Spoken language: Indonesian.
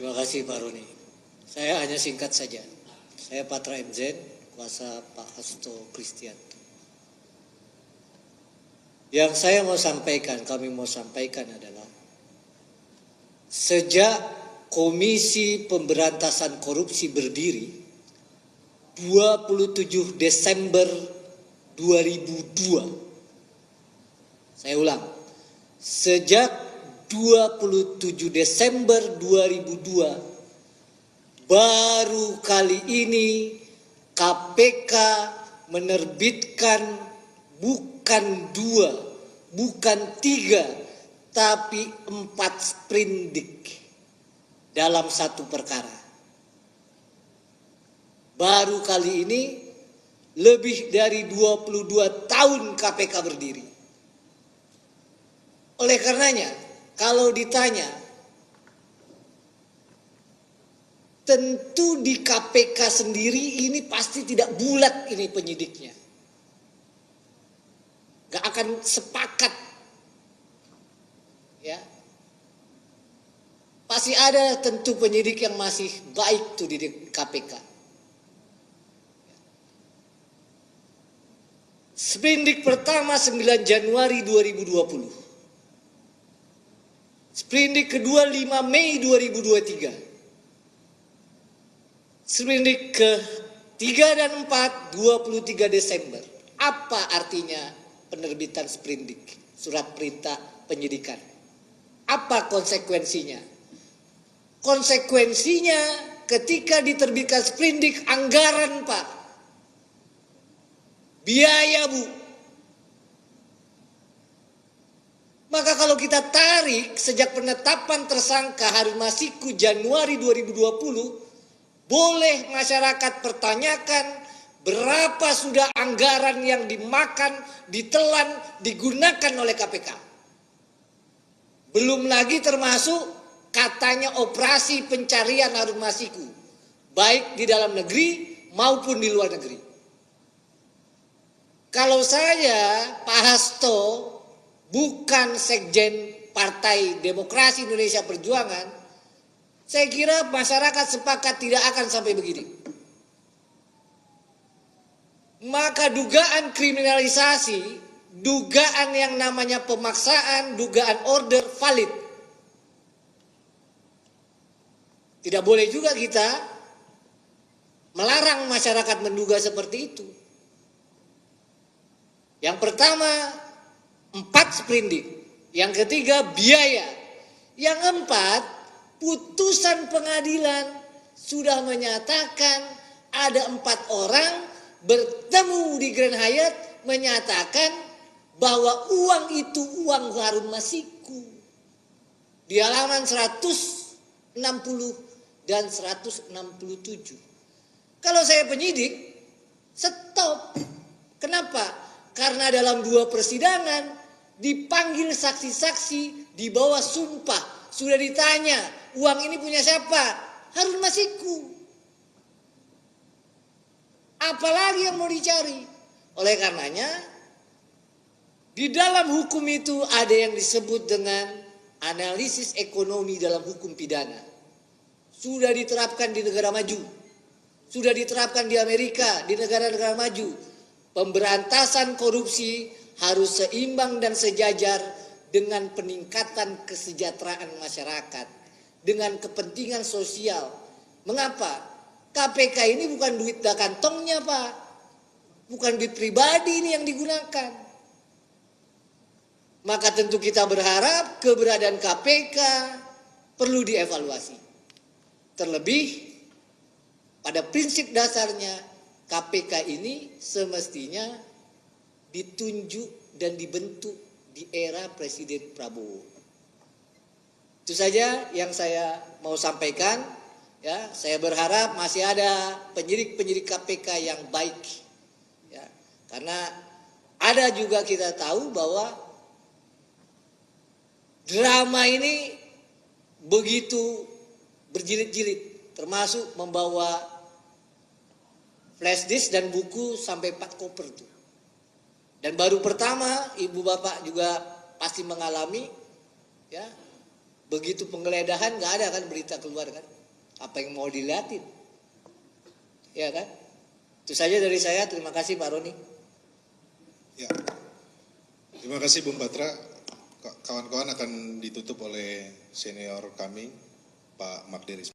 Terima kasih Pak Roni. Saya hanya singkat saja. Saya Patra MZ, kuasa Pak Hasto Kristianto. Yang saya mau sampaikan, kami mau sampaikan adalah sejak Komisi Pemberantasan Korupsi berdiri 27 Desember 2002. Saya ulang. Sejak 27 Desember 2002 baru kali ini KPK menerbitkan bukan 2, bukan 3, tapi 4 sprindik dalam satu perkara. Baru kali ini lebih dari 22 tahun KPK berdiri. Oleh karenanya, kalau ditanya, tentu di KPK sendiri ini pasti tidak bulat ini penyidiknya. Gak akan sepakat. Ya. Pasti ada tentu penyidik yang masih baik tuh di KPK. Sprindik pertama 9 Januari 2020. Sprindik kedua 5 Mei 2023. Sprindik ke-3 dan 4 23 Desember. Apa artinya penerbitan sprindik, surat perintah penyidikan? Apa konsekuensinya? Konsekuensinya ketika diterbitkan sprindik, anggaran Pak, biaya Bu. Maka kalau kita tarik sejak penetapan tersangka Harun Masiku Januari 2020, boleh masyarakat pertanyakan berapa sudah anggaran yang dimakan, ditelan, digunakan oleh KPK. Belum lagi termasuk katanya operasi pencarian Harun Masiku, baik di dalam negeri maupun di luar negeri. Kalau saya, Pak Hasto, bukan Sekjen Partai Demokrasi Indonesia Perjuangan, saya kira masyarakat sepakat tidak akan sampai begini. Maka dugaan kriminalisasi, dugaan yang namanya pemaksaan, dugaan order valid. Tidak boleh juga kita melarang masyarakat menduga seperti itu. Yang pertama, 4 sprindik. Yang ketiga, biaya. Yang keempat, putusan pengadilan sudah menyatakan ada 4 orang bertemu di Grand Hyatt menyatakan bahwa uang itu uang Harun Masiku. Di halaman 160 dan 167. Kalau saya penyidik, stop. Kenapa? Karena dalam 2 persidangan dipanggil saksi-saksi di bawah sumpah. Sudah ditanya, uang ini punya siapa? Harun Masiku. Apalagi yang mau dicari? Oleh karenanya, di dalam hukum itu ada yang disebut dengan analisis ekonomi dalam hukum pidana. Sudah diterapkan di negara maju. Sudah diterapkan di Amerika, di negara-negara maju. Pemberantasan korupsi harus seimbang dan sejajar dengan peningkatan kesejahteraan masyarakat, dengan kepentingan sosial. Mengapa? KPK ini bukan duit kantongnya Pak, bukan duit pribadi ini yang digunakan. Maka tentu kita berharap keberadaan KPK perlu dievaluasi. Terlebih pada prinsip dasarnya KPK ini semestinya ditunjuk dan dibentuk di era Presiden Prabowo. Itu saja yang saya mau sampaikan. Ya, saya berharap masih ada penyidik-penyidik KPK yang baik. Ya, karena ada juga kita tahu bahwa drama ini begitu berjilid-jilid, termasuk membawa flash disk dan buku sampai 4 koper tuh. Dan baru pertama, ibu bapak juga pasti mengalami, ya, Begitu penggeledahan nggak ada kan berita keluar kan? Apa yang mau dilihatin? Ya kan? Itu saja dari saya. Terima kasih Pak Roni. Ya, terima kasih Bung Patra. Kawan-kawan akan ditutup oleh senior kami, Pak Magdir Ismail.